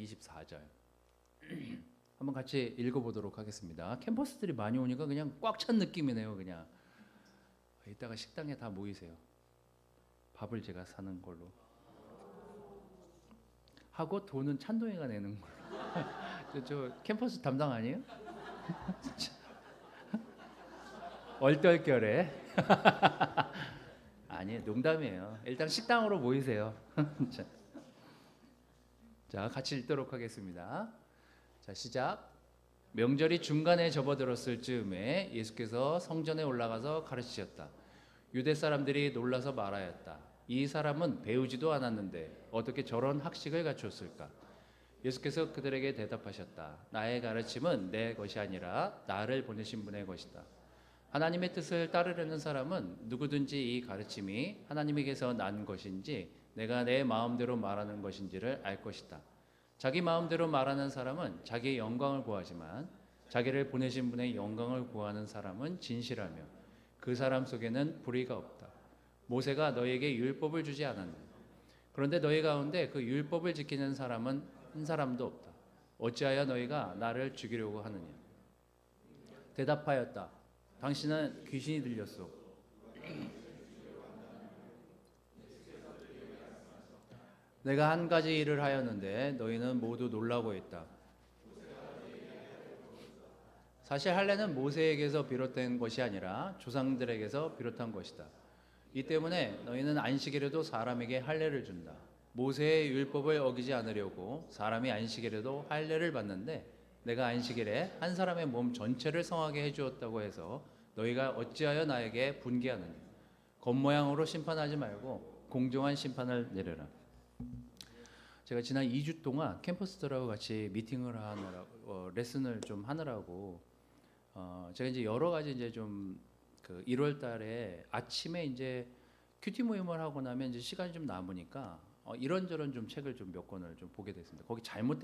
24절 한번 같이 읽어보도록 하겠습니다. 캠퍼스들이 많이 오니까 그냥 꽉 찬 느낌이네요. 그냥 이따가 식당에 다 모이세요. 밥을 제가 사는 걸로 하고 돈은 찬동이가 내는 걸로. 저 캠퍼스 담당 아니에요? 얼떨결에. 아니 농담이에요. 일단 식당으로 모이세요. 자, 같이 읽도록 하겠습니다. 자, 시작. 명절이 중간에 접어들었을 즈음에 예수께서 성전에 올라가서 가르치셨다. 유대 사람들이 놀라서 말하였다. 이 사람은 배우지도 않았는데 어떻게 저런 학식을 갖추었을까? 예수께서 그들에게 대답하셨다. 나의 가르침은 내 것이 아니라 나를 보내신 분의 것이다. 하나님의 뜻을 따르려는 사람은 누구든지 이 가르침이 하나님에게서 난 것인지 내가 내 마음대로 말하는 것인지를 알 것이다. 자기 마음대로 말하는 사람은 자기의 영광을 구하지만 자기를 보내신 분의 영광을 구하는 사람은 진실하며 그 사람 속에는 불의가 없다. 모세가 너희에게 율법을 주지 않았느냐? 그런데 너희 가운데 그 율법을 지키는 사람은 한 사람도 없다. 어찌하여 너희가 나를 죽이려고 하느냐? 대답하였다. 당신은 귀신이 들렸소. 내가 한 가지 일을 하였는데 너희는 모두 놀라고 있다. 사실 할례는 모세에게서 비롯된 것이 아니라 조상들에게서 비롯한 것이다. 이 때문에 너희는 안식일에도 사람에게 할례를 준다. 모세의 율법을 어기지 않으려고 사람이 안식일에도 할례를 받는데 내가 안식일에 한 사람의 몸 전체를 성하게 해주었다고 해서 너희가 어찌하여 나에게 분개하느냐? 겉모양으로 심판하지 말고 공정한 심판을 내려라. 제가 지난 2주 동안 캠퍼스들하고 같이 미팅을 하느라고 레슨을 좀 하느라고 제가 이제 여러 가지 이제 좀 그 1월 달에 아침에 이제 큐티 모임을 하고 나면 이제 시간이 좀 남으니까 이런저런 좀 책을 좀 몇 권을 좀 보게 됐습니다. 거기 잘못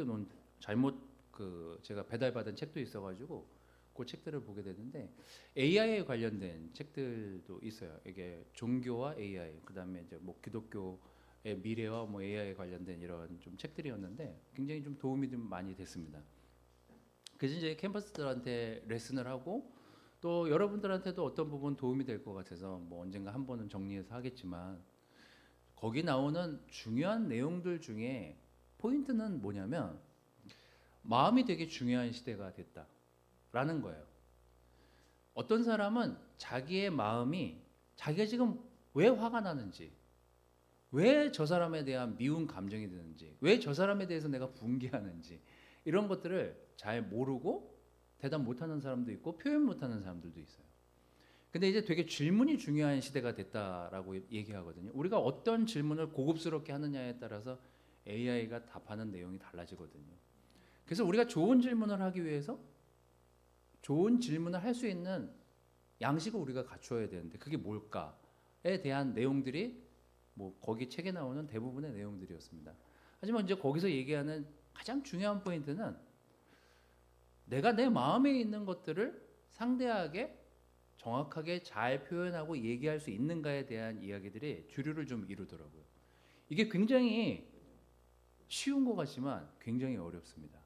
그 제가 배달받은 책도 있어가지고 그 책들을 보게 되는데 AI에 관련된 책들도 있어요. 이게 종교와 AI, 그다음에 이제 뭐 기독교의 미래와 뭐 AI에 관련된 이런 좀 책들이었는데 굉장히 좀 도움이 좀 많이 됐습니다. 그래서 이제 캠퍼스들한테 레슨을 하고 또 여러분들한테도 어떤 부분 도움이 될 것 같아서 뭐 언젠가 한 번은 정리해서 하겠지만 거기 나오는 중요한 내용들 중에 포인트는 뭐냐면 마음이 되게 중요한 시대가 됐다라는 거예요. 어떤 사람은 자기의 마음이 자기가 지금 왜 화가 나는지, 왜 저 사람에 대한 미운 감정이 드는지, 왜 저 사람에 대해서 내가 분개하는지 이런 것들을 잘 모르고 대답 못하는 사람도 있고 표현 못하는 사람들도 있어요. 근데 이제 되게 질문이 중요한 시대가 됐다라고 얘기하거든요. 우리가 어떤 질문을 고급스럽게 하느냐에 따라서 AI가 답하는 내용이 달라지거든요. 그래서 우리가 좋은 질문을 하기 위해서 좋은 질문을 할 수 있는 양식을 우리가 갖추어야 되는데 그게 뭘까에 대한 내용들이 뭐 거기 책에 나오는 대부분의 내용들이었습니다. 하지만 이제 거기서 얘기하는 가장 중요한 포인트는 내가 내 마음에 있는 것들을 상대에게 정확하게 잘 표현하고 얘기할 수 있는가에 대한 이야기들이 주류를 좀 이루더라고요. 이게 굉장히 쉬운 것 같지만 굉장히 어렵습니다.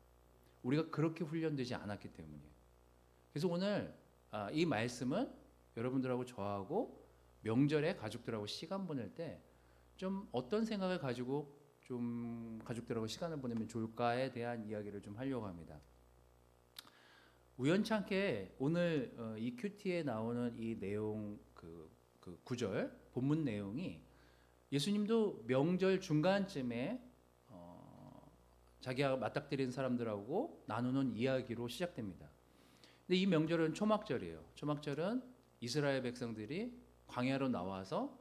우리가 그렇게 훈련되지 않았기 때문이에요. 그래서 오늘 이 말씀은 여러분들하고 저하고 명절에 가족들하고 시간 보낼 때 좀 어떤 생각을 가지고 좀 가족들하고 시간을 보내면 좋을까에 대한 이야기를 좀 하려고 합니다. 우연찮게 오늘 이 큐티에 나오는 이 내용 그 구절 본문 내용이 예수님도 명절 중간쯤에 자기가 맞닥뜨린 사람들하고 나누는 이야기로 시작됩니다. 근데 이 명절은 초막절이에요. 초막절은 이스라엘 백성들이 광야로 나와서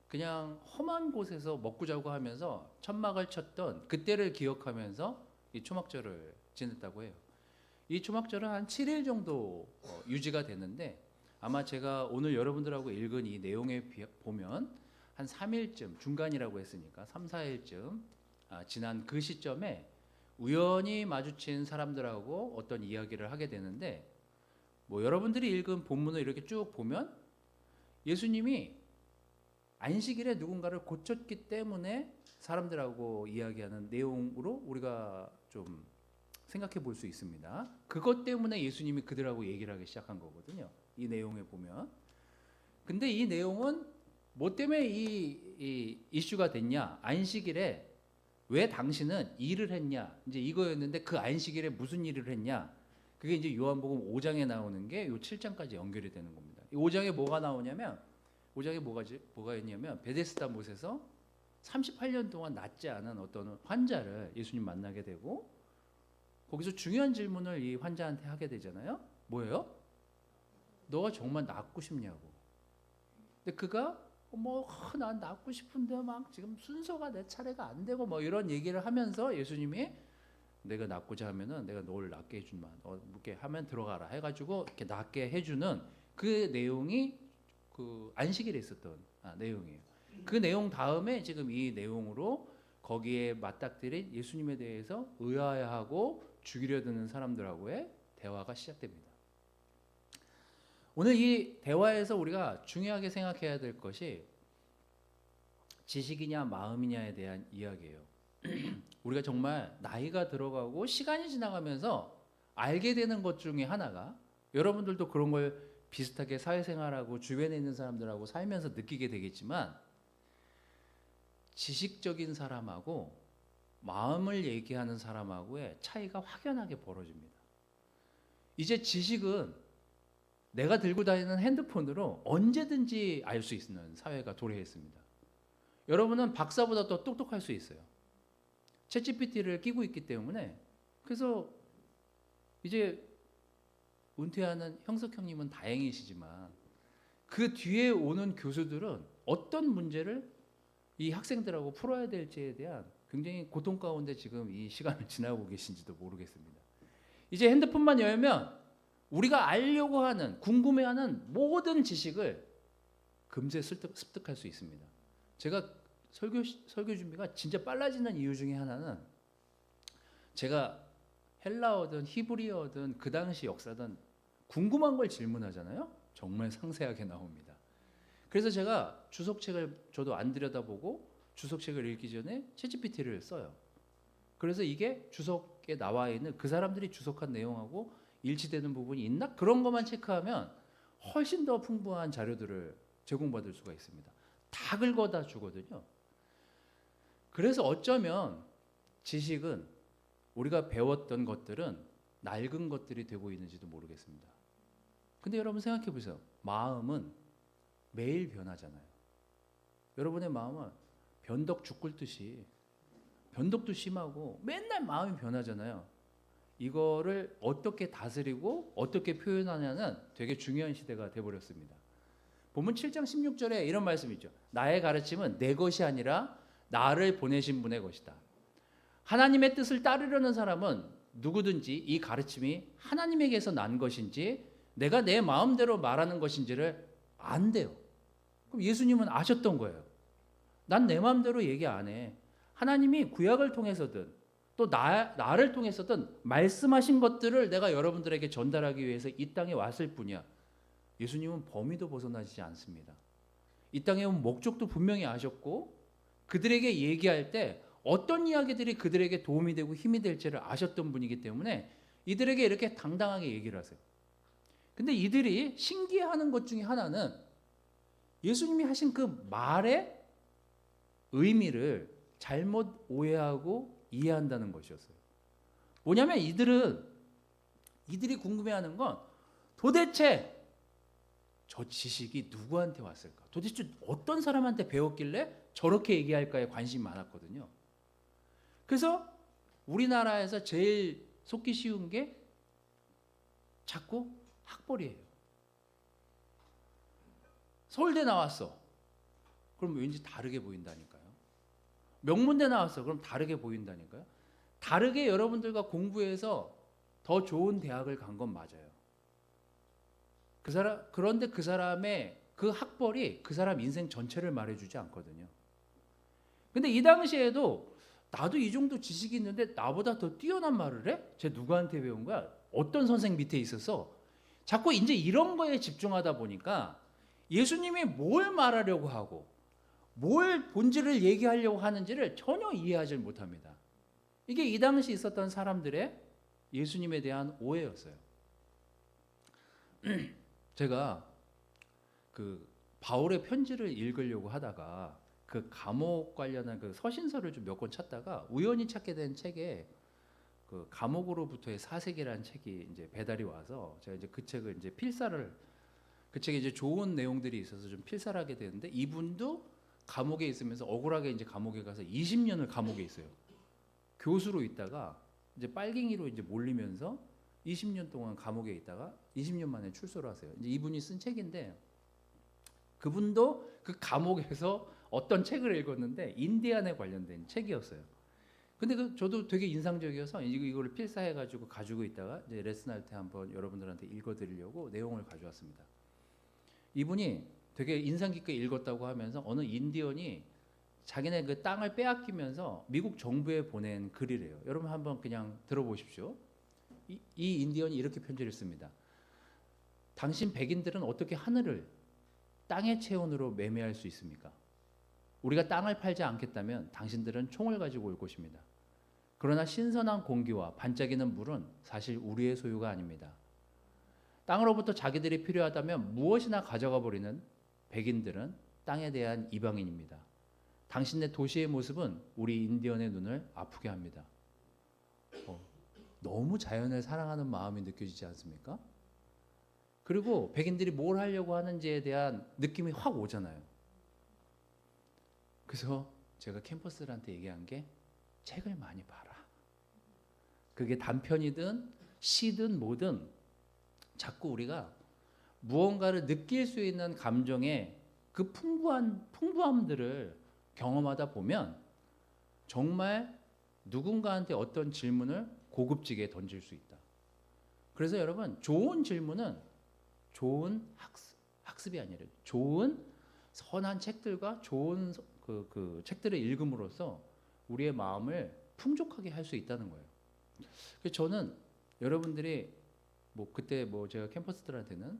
그냥 험한 곳에서 먹고 자고 하면서 천막을 쳤던 그때를 기억하면서 이 초막절을 지냈다고 해요. 이 초막절은 한 7일 정도 유지가 되는데 아마 제가 오늘 여러분들하고 읽은 이 내용에 보면 한 3일쯤 중간이라고 했으니까 3, 4일쯤 지난 그 시점에 우연히 마주친 사람들하고 어떤 이야기를 하게 되는데 뭐 여러분들이 읽은 본문을 이렇게 쭉 보면 예수님이 안식일에 누군가를 고쳤기 때문에 사람들하고 이야기하는 내용으로 우리가 좀 생각해 볼 수 있습니다. 그것 때문에 예수님이 그들하고 얘기를 하기 시작한 거거든요. 이 내용에 보면. 근데 이 내용은 뭐 때문에 이 이슈가 됐냐? 안식일에 왜 당신은 일을 했냐? 이제 이거였는데 그 안식일에 무슨 일을 했냐? 그게 이제 요한복음 5장에 나오는 게 요 7장까지 연결이 되는 겁니다. 이 5장에 뭐가 나오냐면 5장에 뭐가 있냐면 베데스다 못에서 38년 동안 낫지 않은 어떤 환자를 예수님 만나게 되고 거기서 중요한 질문을 이 환자한테 하게 되잖아요. 뭐예요? 너가 정말 낫고 싶냐고. 근데 그가 난 낫고 싶은데 막 지금 순서가 내 차례가 안 되고 뭐 이런 얘기를 하면서 예수님이 내가 낫고자 하면은 내가 너를 낫게 해준다. 이렇게 하면 들어가라 해가지고 이렇게 낫게 해주는 그 내용이 그 안식일에 있었던 내용이에요. 그 내용 다음에 지금 이 내용으로 거기에 맞닥뜨린 예수님에 대해서 의아해하고 죽이려 드는 사람들하고의 대화가 시작됩니다. 오늘 이 대화에서 우리가 중요하게 생각해야 될 것이 지식이냐 마음이냐에 대한 이야기예요. 우리가 정말 나이가 들어가고 시간이 지나가면서 알게 되는 것 중에 하나가 여러분들도 그런 걸 비슷하게 사회생활하고 주변에 있는 사람들하고 살면서 느끼게 되겠지만 지식적인 사람하고 마음을 얘기하는 사람하고의 차이가 확연하게 벌어집니다. 이제 지식은 내가 들고 다니는 핸드폰으로 언제든지 알 수 있는 사회가 도래했습니다. 여러분은 박사보다 더 똑똑할 수 있어요. 챗GPT를 끼고 있기 때문에. 그래서 이제 은퇴하는 형석 형님은 다행이시지만 그 뒤에 오는 교수들은 어떤 문제를 이 학생들하고 풀어야 될지에 대한 굉장히 고통 가운데 지금 이 시간을 지나고 계신지도 모르겠습니다. 이제 핸드폰만 열면 우리가 알려고 하는 궁금해하는 모든 지식을 금세 습득할 수 있습니다. 제가 설교 준비가 진짜 빨라지는 이유 중에 하나는 제가 헬라어든 히브리어든 그 당시 역사든 궁금한 걸 질문하잖아요. 정말 상세하게 나옵니다. 그래서 제가 주석책을 저도 안 들여다보고 주석책을 읽기 전에 챗GPT를 써요. 그래서 이게 주석에 나와 있는 그 사람들이 주석한 내용하고 일치되는 부분이 있나? 그런 것만 체크하면 훨씬 더 풍부한 자료들을 제공받을 수가 있습니다. 다 긁어다 주거든요. 그래서 어쩌면 지식은 우리가 배웠던 것들은 낡은 것들이 되고 있는지도 모르겠습니다. 근데 여러분 생각해 보세요. 마음은 매일 변하잖아요. 여러분의 마음은 변덕 죽 끓듯이 변덕도 심하고 맨날 마음이 변하잖아요. 이거를 어떻게 다스리고 어떻게 표현하냐는 되게 중요한 시대가 돼버렸습니다. 보면 7장 16절에 이런 말씀이 있죠. 나의 가르침은 내 것이 아니라 나를 보내신 분의 것이다. 하나님의 뜻을 따르려는 사람은 누구든지 이 가르침이 하나님에게서 난 것인지 내가 내 마음대로 말하는 것인지를 안대요. 그럼 예수님은 아셨던 거예요. 난 내 마음대로 얘기 안 해. 하나님이 구약을 통해서든 또 나를 통해서든 말씀하신 것들을 내가 여러분들에게 전달하기 위해서 이 땅에 왔을 뿐이야. 예수님은 범위도 벗어나지 않습니다. 이 땅에 온 목적도 분명히 아셨고 그들에게 얘기할 때 어떤 이야기들이 그들에게 도움이 되고 힘이 될지를 아셨던 분이기 때문에 이들에게 이렇게 당당하게 얘기를 하세요. 근데 이들이 신기해하는 것 중에 하나는 예수님이 하신 그 말의 의미를 잘못 오해하고 이해한다는 것이었어요. 뭐냐면 이들이 궁금해하는 건 도대체 저 지식이 누구한테 왔을까? 도대체 어떤 사람한테 배웠길래 저렇게 얘기할까에 관심이 많았거든요. 그래서 우리나라에서 제일 속기 쉬운 게 자꾸 학벌이에요. 서울대 나왔어. 그럼 왠지 다르게 보인다니까요. 명문대 나왔어. 그럼 다르게 보인다니까요. 다르게 여러분들과 공부해서 더 좋은 대학을 간 건 맞아요. 그런데 그 사람의 그 학벌이 그 사람 인생 전체를 말해주지 않거든요. 근데 이 당시에도 나도 이 정도 지식이 있는데 나보다 더 뛰어난 말을 해? 쟤 누구한테 배운 거야? 어떤 선생 밑에 있었어? 자꾸 이제 이런 거에 집중하다 보니까 예수님이 뭘 말하려고 하고 뭘 본질을 얘기하려고 하는지를 전혀 이해하지 못합니다. 이게 이 당시 있었던 사람들의 예수님에 대한 오해였어요. 제가 그 바울의 편지를 읽으려고 하다가 그 감옥 관련한 그 서신서를 좀 몇 권 찾다가 우연히 찾게 된 책에 그 감옥으로부터의 사색이라는 책이 이제 배달이 와서 제가 이제 그 책을 이제 필사를, 그 책에 이제 좋은 내용들이 있어서 좀 필사를 하게 되는데, 이분도 감옥에 있으면서 억울하게 이제 감옥에 가서 20년을 감옥에 있어요. 교수로 있다가 이제 빨갱이로 이제 몰리면서 20년 동안 감옥에 있다가 20년 만에 출소를 하세요. 이제 이분이 쓴 책인데, 그분도 그 감옥에서 어떤 책을 읽었는데 인디안에 관련된 책이었어요. 근데 저도 되게 인상적이어서 이거를 필사해가지고 가지고 있다가 이제 레슨할 때 한번 여러분들한테 읽어드리려고 내용을 가져왔습니다. 이분이 되게 인상 깊게 읽었다고 하면서 어느 인디언이 자기네 그 땅을 빼앗기면서 미국 정부에 보낸 글이래요. 여러분 한번 그냥 들어보십시오. 이 인디언이 이렇게 편지를 씁니다. 당신 백인들은 어떻게 하늘을 땅의 체온으로 매매할 수 있습니까? 우리가 땅을 팔지 않겠다면 당신들은 총을 가지고 올 것입니다. 그러나 신선한 공기와 반짝이는 물은 사실 우리의 소유가 아닙니다. 땅으로부터 자기들이 필요하다면 무엇이나 가져가 버리는 백인들은 땅에 대한 이방인입니다. 당신네 도시의 모습은 우리 인디언의 눈을 아프게 합니다. 너무 자연을 사랑하는 마음이 느껴지지 않습니까? 그리고 백인들이 뭘 하려고 하는지에 대한 느낌이 확 오잖아요. 그래서 제가 캠퍼스들한테 얘기한 게 책을 많이 봐라. 그게 단편이든 시든 뭐든 자꾸 우리가 무언가를 느낄 수 있는 감정의 그 풍부함들을 경험하다 보면 정말 누군가한테 어떤 질문을 고급지게 던질 수 있다. 그래서 여러분, 좋은 질문은 좋은 학습이 아니라 좋은 선한 책들과 좋은 그 책들을 읽음으로써 우리의 마음을 풍족하게 할 수 있다는 거예요. 그래서 저는 여러분들이 그때 제가 캠퍼스들한테는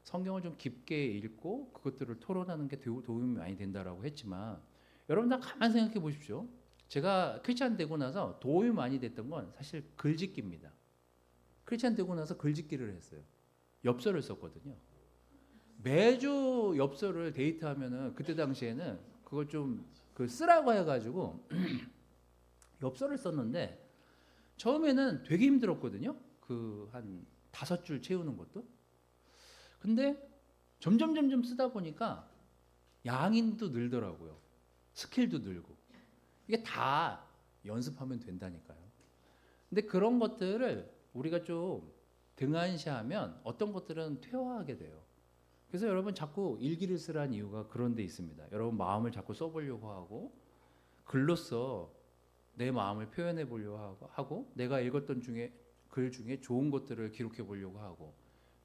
성경을 좀 깊게 읽고 그것들을 토론하는 게 도움이 많이 된다라고 했지만, 여러분 다 가만 생각해 보십시오. 제가 크리스찬 되고 나서 도움이 많이 됐던 건 사실 글짓기입니다. 크리스찬 되고 나서 글짓기를 했어요. 엽서를 썼거든요. 매주 엽서를 데이트하면은 그때 당시에는 그걸 좀 쓰라고 해가지고 엽서를 썼는데 처음에는 되게 힘들었거든요. 한 5줄 채우는 것도. 근데 점점 쓰다 보니까 양인도 늘더라고요. 스킬도 늘고. 이게 다 연습하면 된다니까요. 근데 그런 것들을 우리가 좀 등한시하면 어떤 것들은 퇴화하게 돼요. 그래서 여러분 자꾸 일기를 쓰라는 이유가 그런 데 있습니다. 여러분 마음을 자꾸 써보려고 하고 글로써 내 마음을 표현해 보려고 하고 내가 읽었던 글 중에 좋은 것들을 기록해 보려고 하고,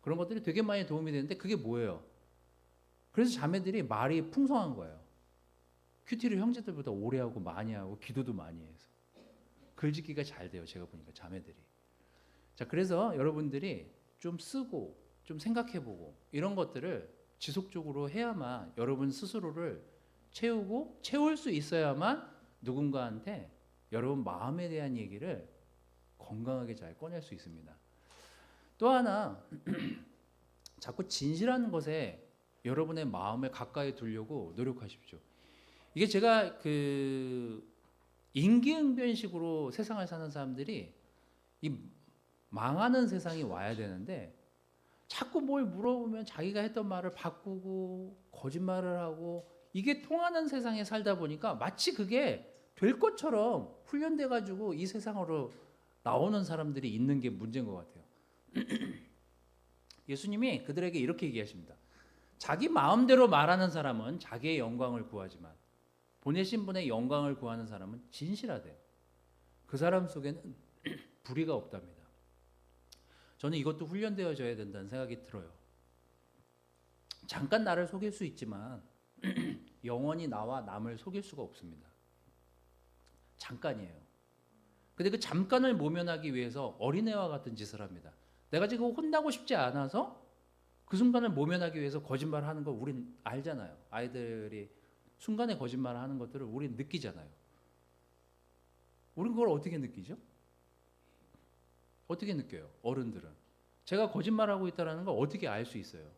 그런 것들이 되게 많이 도움이 되는데 그게 뭐예요? 그래서 자매들이 말이 풍성한 거예요. 큐티를 형제들보다 오래 하고 많이 하고 기도도 많이 해서 글짓기가 잘 돼요. 제가 보니까 자매들이. 자, 그래서 여러분들이 좀 쓰고 좀 생각해보고 이런 것들을 지속적으로 해야만 여러분 스스로를 채울 수 있어야만 누군가한테 여러분 마음에 대한 얘기를 건강하게 잘 꺼낼 수 있습니다. 또 하나, 자꾸 진실한 것에 여러분의 마음을 가까이 두려고 노력하십시오. 이게 제가 임기응변식으로 세상을 사는 사람들이 이 망하는 세상이 와야 되는데 자꾸 뭘 물어보면 자기가 했던 말을 바꾸고 거짓말을 하고, 이게 통하는 세상에 살다 보니까 마치 그게 될 것처럼 훈련돼 가지고 이 세상으로 나오는 사람들이 있는 게 문제인 것 같아요. 예수님이 그들에게 이렇게 얘기하십니다. 자기 마음대로 말하는 사람은 자기의 영광을 구하지만 보내신 분의 영광을 구하는 사람은 진실하대요. 그 사람 속에는 불의가 없답니다. 저는 이것도 훈련되어져야 된다는 생각이 들어요. 잠깐 나를 속일 수 있지만 영원히 나와 남을 속일 수가 없습니다. 잠깐이에요. 근데 그 잠깐을 모면하기 위해서 어린애와 같은 짓을 합니다. 내가 지금 혼나고 싶지 않아서 그 순간을 모면하기 위해서 거짓말하는 거 우린 알잖아요. 아이들이 순간에 거짓말을 하는 것들을 우리는 느끼잖아요. 우린 그걸 어떻게 느끼죠? 어떻게 느껴요? 어른들은. 제가 거짓말하고 있다는 걸 어떻게 알 수 있어요?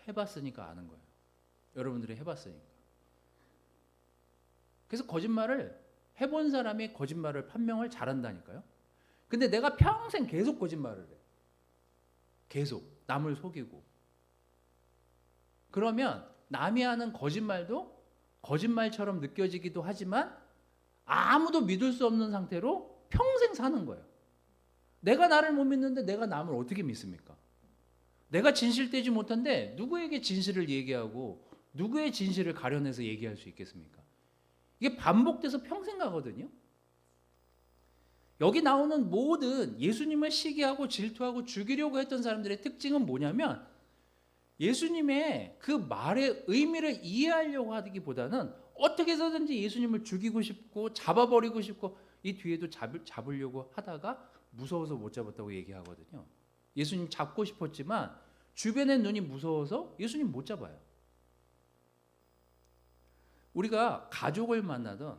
해봤으니까 아는 거예요. 여러분들이 해봤으니까. 그래서 거짓말을 해본 사람이 거짓말을 판명을 잘한다니까요. 근데 내가 평생 계속 거짓말을 해. 계속 남을 속이고. 그러면 남이 하는 거짓말도 거짓말처럼 느껴지기도 하지만 아무도 믿을 수 없는 상태로 평생 사는 거예요. 내가 나를 못 믿는데 내가 남을 어떻게 믿습니까? 내가 진실되지 못한데 누구에게 진실을 얘기하고 누구의 진실을 가려내서 얘기할 수 있겠습니까? 이게 반복돼서 평생 가거든요. 여기 나오는 모든 예수님을 시기하고 질투하고 죽이려고 했던 사람들의 특징은 뭐냐면 예수님의 그 말의 의미를 이해하려고 하기보다는 어떻게 해서든지 예수님을 죽이고 싶고 잡아버리고 싶고 이 뒤에도 잡으려고 하다가 무서워서 못 잡았다고 얘기하거든요. 예수님 잡고 싶었지만 주변의 눈이 무서워서 예수님 못 잡아요. 우리가 가족을 만나던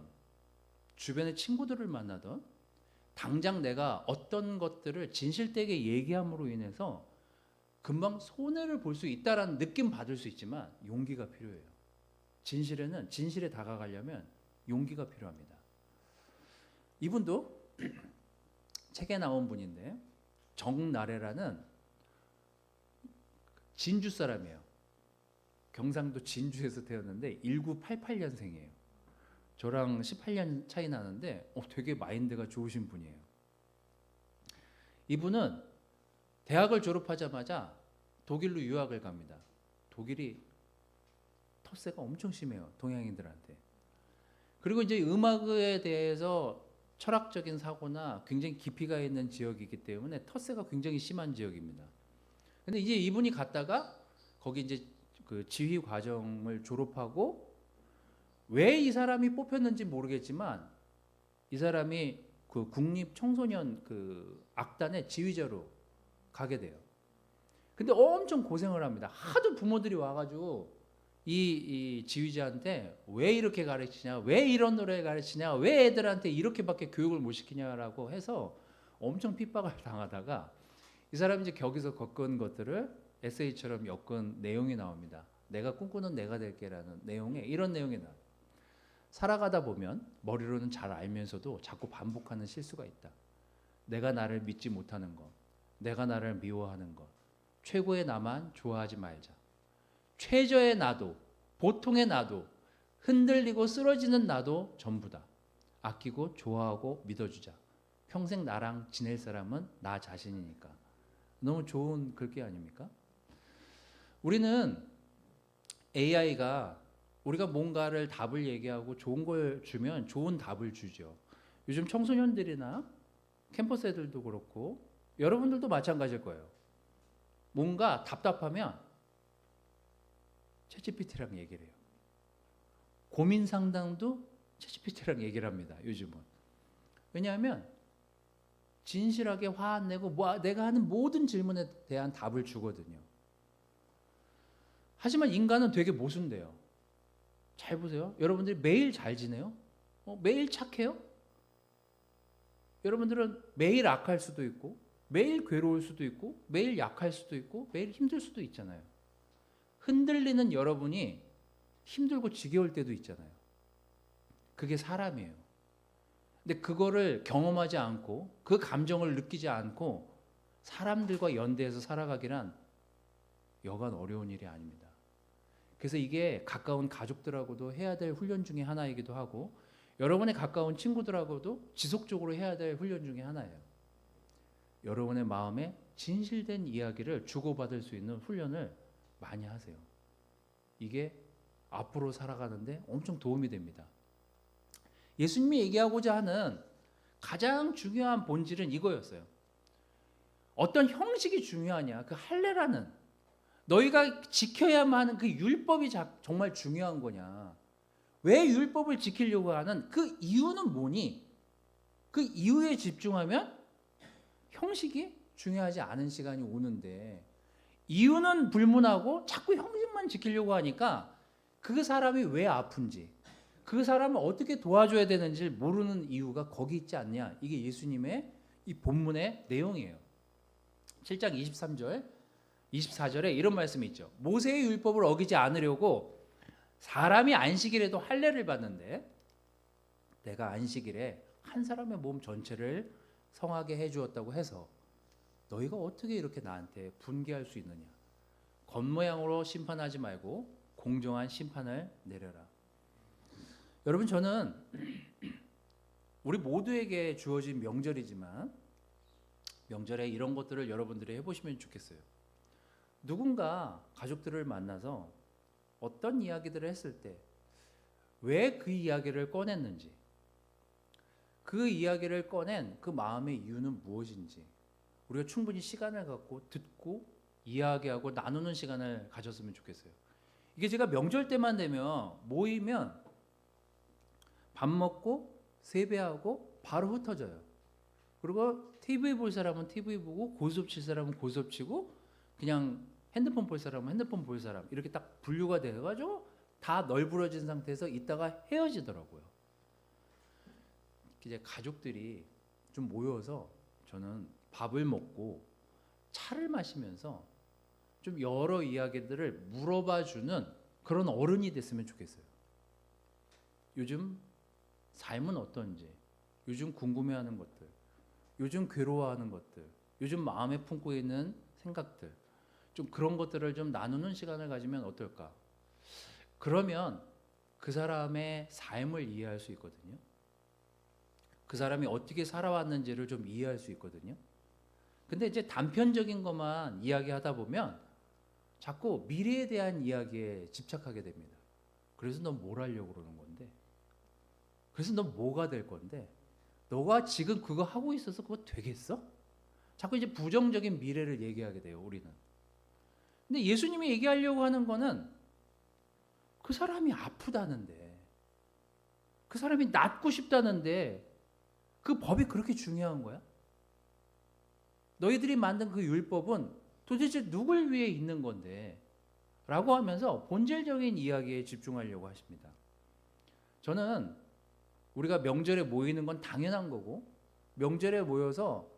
주변의 친구들을 만나던 당장 내가 어떤 것들을 진실되게 얘기함으로 인해서 금방 손해를 볼 수 있다라는 느낌 받을 수 있지만 용기가 필요해요. 진실에는 진실에 다가가려면 용기가 필요합니다. 이분도 책에 나온 분인데 정나래라는 진주 사람이에요. 경상도 진주에서 태어났는데 1988년생이에요. 저랑 18년 차이 나는데 되게 마인드가 좋으신 분이에요. 이분은 대학을 졸업하자마자 독일로 유학을 갑니다. 독일이 텃세가 엄청 심해요. 동양인들한테. 그리고 이제 음악에 대해서 철학적인 사고나 굉장히 깊이가 있는 지역이기 때문에 텃세가 굉장히 심한 지역입니다. 근데 이제 이분이 갔다가 거기 이제 그 지휘 과정을 졸업하고 왜 이 사람이 뽑혔는지 모르겠지만 이 사람이 그 국립 청소년 그 악단의 지휘자로 가게 돼요. 근데 엄청 고생을 합니다. 하도 부모들이 와가지고 이 지휘자한테 왜 이렇게 가르치냐, 왜 이런 노래 가르치냐, 왜 애들한테 이렇게밖에 교육을 못 시키냐라고 해서 엄청 핍박을 당하다가 이 사람이 이제 거기서 겪은 것들을 에세이처럼 엮은 내용이 나옵니다. 내가 꿈꾸는 내가 될게라는 내용에 이런 내용이 나와요. 살아가다 보면 머리로는 잘 알면서도 자꾸 반복하는 실수가 있다. 내가 나를 믿지 못하는 것, 내가 나를 미워하는 것, 최고의 나만 좋아하지 말자. 최저의 나도, 보통의 나도, 흔들리고 쓰러지는 나도 전부다. 아끼고 좋아하고 믿어주자. 평생 나랑 지낼 사람은 나 자신이니까. 너무 좋은 글귀 아닙니까? 우리는 AI가 우리가 뭔가를 답을 얘기하고 좋은 걸 주면 좋은 답을 주죠. 요즘 청소년들이나 캠퍼스 애들도 그렇고 여러분들도 마찬가지일 거예요. 뭔가 답답하면 챗GPT랑 얘기를 해요. 고민 상담도 챗GPT랑 얘기를 합니다. 요즘은. 왜냐하면 진실하게 화 안 내고 내가 하는 모든 질문에 대한 답을 주거든요. 하지만 인간은 되게 모순돼요. 잘 보세요. 여러분들이 매일 잘 지내요? 매일 착해요? 여러분들은 매일 악할 수도 있고 매일 괴로울 수도 있고 매일 약할 수도 있고 매일 힘들 수도 있잖아요. 흔들리는 여러분이 힘들고 지겨울 때도 있잖아요. 그게 사람이에요. 근데 그거를 경험하지 않고 그 감정을 느끼지 않고 사람들과 연대해서 살아가기란 여간 어려운 일이 아닙니다. 그래서 이게 가까운 가족들하고도 해야 될 훈련 중에 하나이기도 하고 여러분의 가까운 친구들하고도 지속적으로 해야 될 훈련 중에 하나예요. 여러분의 마음에 진실된 이야기를 주고받을 수 있는 훈련을 많이 하세요. 이게 앞으로 살아가는데 엄청 도움이 됩니다. 예수님이 얘기하고자 하는 가장 중요한 본질은 이거였어요. 어떤 형식이 중요하냐? 그 할례라는 너희가 지켜야만 하는 그 율법이 정말 중요한 거냐? 왜 율법을 지키려고 하는 그 이유는 뭐니? 그 이유에 집중하면 형식이 중요하지 않은 시간이 오는데 이유는 불문하고 자꾸 형식만 지키려고 하니까 그 사람이 왜 아픈지, 그 사람을 어떻게 도와줘야 되는지 모르는 이유가 거기 있지 않냐. 이게 예수님의 이 본문의 내용이에요. 7장 23절, 24절에 이런 말씀이 있죠. 모세의 율법을 어기지 않으려고 사람이 안식일에도 할례를 받는데 내가 안식일에 한 사람의 몸 전체를 성하게 해주었다고 해서 너희가 어떻게 이렇게 나한테 분개할 수 있느냐. 겉모양으로 심판하지 말고 공정한 심판을 내려라. 여러분, 저는 우리 모두에게 주어진 명절이지만 명절에 이런 것들을 여러분들이 해보시면 좋겠어요. 누군가 가족들을 만나서 어떤 이야기들을 했을 때 왜 그 이야기를 꺼냈는지, 그 이야기를 꺼낸 그 마음의 이유는 무엇인지 우리가 충분히 시간을 갖고 듣고 이야기하고 나누는 시간을 가졌으면 좋겠어요. 이게 제가 명절 때만 되면 모이면 밥 먹고 세배하고 바로 흩어져요. 그리고 TV 볼 사람은 TV 보고 고스톱 칠 사람은 고스톱 치고 그냥 핸드폰 볼 사람은 핸드폰 볼 사람 이렇게 딱 분류가 돼가지고 다 널브러진 상태에서 있다가 헤어지더라고요. 이제 가족들이 좀 모여서 저는 밥을 먹고 차를 마시면서 좀 여러 이야기들을 물어봐주는 그런 어른이 됐으면 좋겠어요. 요즘 삶은 어떤지, 요즘 궁금해하는 것들, 요즘 괴로워하는 것들, 요즘 마음에 품고 있는 생각들, 좀 그런 것들을 좀 나누는 시간을 가지면 어떨까? 그러면 그 사람의 삶을 이해할 수 있거든요. 그 사람이 어떻게 살아왔는지를 좀 이해할 수 있거든요. 근데 이제 단편적인 것만 이야기하다 보면 자꾸 미래에 대한 이야기에 집착하게 됩니다. 그래서 너 뭘 하려고 그러는 건데? 그래서 너 뭐가 될 건데? 너가 지금 그거 하고 있어서 그거 되겠어? 자꾸 이제 부정적인 미래를 얘기하게 돼요, 우리는. 근데 예수님이 얘기하려고 하는 거는 그 사람이 아프다는데, 그 사람이 낫고 싶다는데 그 법이 그렇게 중요한 거야? 너희들이 만든 그 율법은 도대체 누굴 위해 있는 건데? 라고 하면서 본질적인 이야기에 집중하려고 하십니다. 저는 우리가 명절에 모이는 건 당연한 거고 명절에 모여서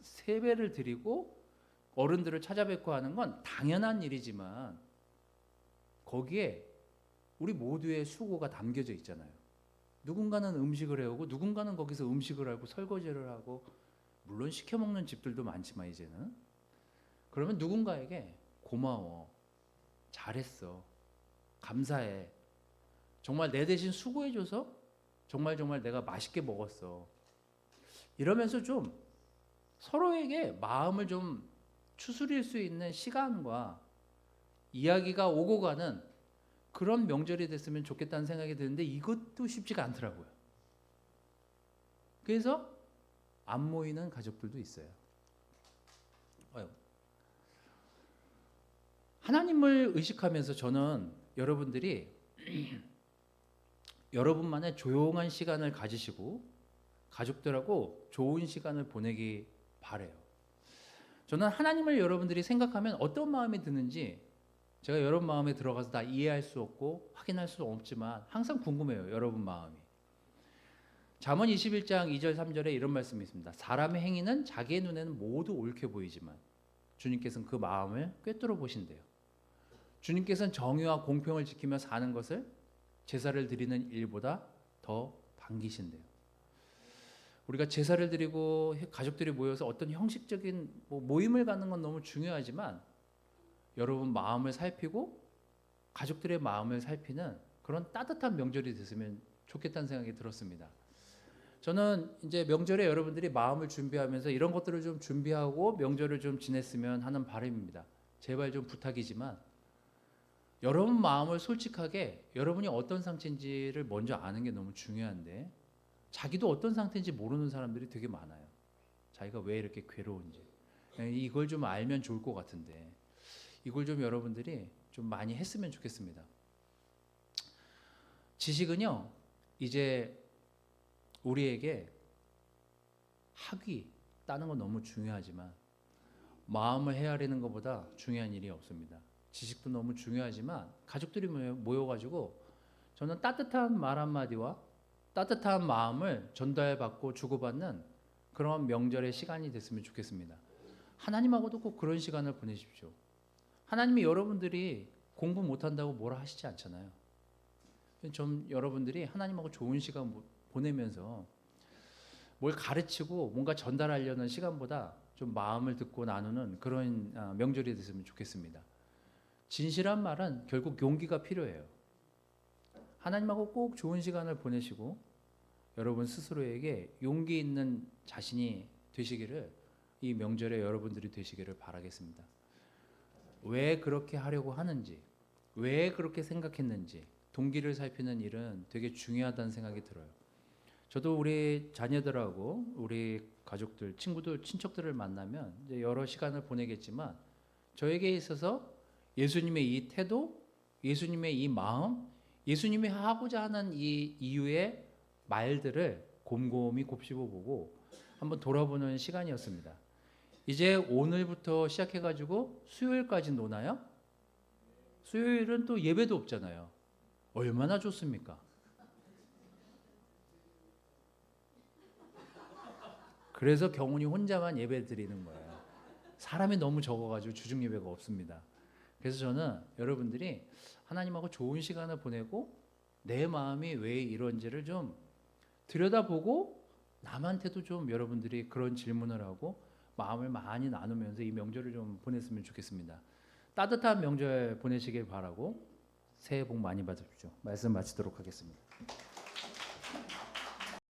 세배를 드리고 어른들을 찾아뵙고 하는 건 당연한 일이지만 거기에 우리 모두의 수고가 담겨져 있잖아요. 누군가는 음식을 해오고 누군가는 거기서 음식을 하고 설거지를 하고 물론 시켜 먹는 집들도 많지만 이제는 그러면 누군가에게 고마워, 잘했어, 감사해, 정말 내 대신 수고해줘서 정말 내가 맛있게 먹었어 이러면서 좀 서로에게 마음을 좀 추스릴 수 있는 시간과 이야기가 오고 가는 그런 명절이 됐으면 좋겠다는 생각이 드는데 이것도 쉽지가 않더라고요. 그래서 안 모이는 가족들도 있어요. 하나님을 의식하면서 저는 여러분들이 여러분만의 조용한 시간을 가지시고 가족들하고 좋은 시간을 보내기 바래요. 저는 하나님을 여러분들이 생각하면 어떤 마음이 드는지 제가 여러분 마음에 들어가서 다 이해할 수 없고 확인할 수 없지만 항상 궁금해요. 여러분 마음이. 잠언 21장 2절 3절에 이런 말씀이 있습니다. 사람의 행위는 자기의 눈에는 모두 옳게 보이지만 주님께서는 그 마음을 꿰뚫어 보신대요. 주님께서는 정의와 공평을 지키며 사는 것을 제사를 드리는 일보다 더 반기신대요. 우리가 제사를 드리고 가족들이 모여서 어떤 형식적인 모임을 갖는 건 너무 중요하지만 여러분 마음을 살피고 가족들의 마음을 살피는 그런 따뜻한 명절이 됐으면 좋겠다는 생각이 들었습니다. 저는 이제 명절에 여러분들이 마음을 준비하면서 이런 것들을 좀 준비하고 명절을 좀 지냈으면 하는 바람입니다. 제발 좀 부탁이지만 여러분 마음을 솔직하게 여러분이 어떤 상태인지를 먼저 아는 게 너무 중요한데 자기도 어떤 상태인지 모르는 사람들이 되게 많아요. 자기가 왜 이렇게 괴로운지 이걸 좀 알면 좋을 것 같은데 이걸 좀 여러분들이 좀 많이 했으면 좋겠습니다. 지식은요 이제 우리에게 학위 따는 건 너무 중요하지만 마음을 헤아리는 것보다 중요한 일이 없습니다. 지식도 너무 중요하지만 가족들이 모여가지고 저는 따뜻한 말 한마디와 따뜻한 마음을 전달받고 주고받는 그런 명절의 시간이 됐으면 좋겠습니다. 하나님하고도 꼭 그런 시간을 보내십시오. 하나님이 여러분들이 공부 못한다고 뭐라 하시지 않잖아요. 좀 여러분들이 하나님하고 좋은 시간 보내면서 뭘 가르치고 뭔가 전달하려는 시간보다 좀 마음을 듣고 나누는 그런 명절이 됐으면 좋겠습니다. 진실한 말은 결국 용기가 필요해요. 하나님하고 꼭 좋은 시간을 보내시고 여러분 스스로에게 용기 있는 자신이 되시기를 이 명절에 여러분들이 되시기를 바라겠습니다. 왜 그렇게 하려고 하는지, 왜 그렇게 생각했는지 동기를 살피는 일은 되게 중요하다는 생각이 들어요. 저도 우리 자녀들하고 우리 가족들, 친구들, 친척들을 만나면 이제 여러 시간을 보내겠지만 저에게 있어서 예수님의 이 태도, 예수님의 이 마음, 예수님이 하고자 하는 이 이유의 말들을 곰곰이 곱씹어보고 한번 돌아보는 시간이었습니다. 이제 오늘부터 시작해가지고 수요일까지 노나요? 수요일은 또 예배도 없잖아요. 얼마나 좋습니까? 그래서 경훈이 혼자만 예배 드리는 거예요. 사람이 너무 적어가지고 주중 예배가 없습니다. 그래서 저는 여러분들이 하나님하고 좋은 시간을 보내고 내 마음이 왜 이런지를 좀 들여다보고 남한테도 좀 여러분들이 그런 질문을 하고 마음을 많이 나누면서 이 명절을 좀 보냈으면 좋겠습니다. 따뜻한 명절 보내시길 바라고 새해 복 많이 받으십시오. 말씀 마치도록 하겠습니다.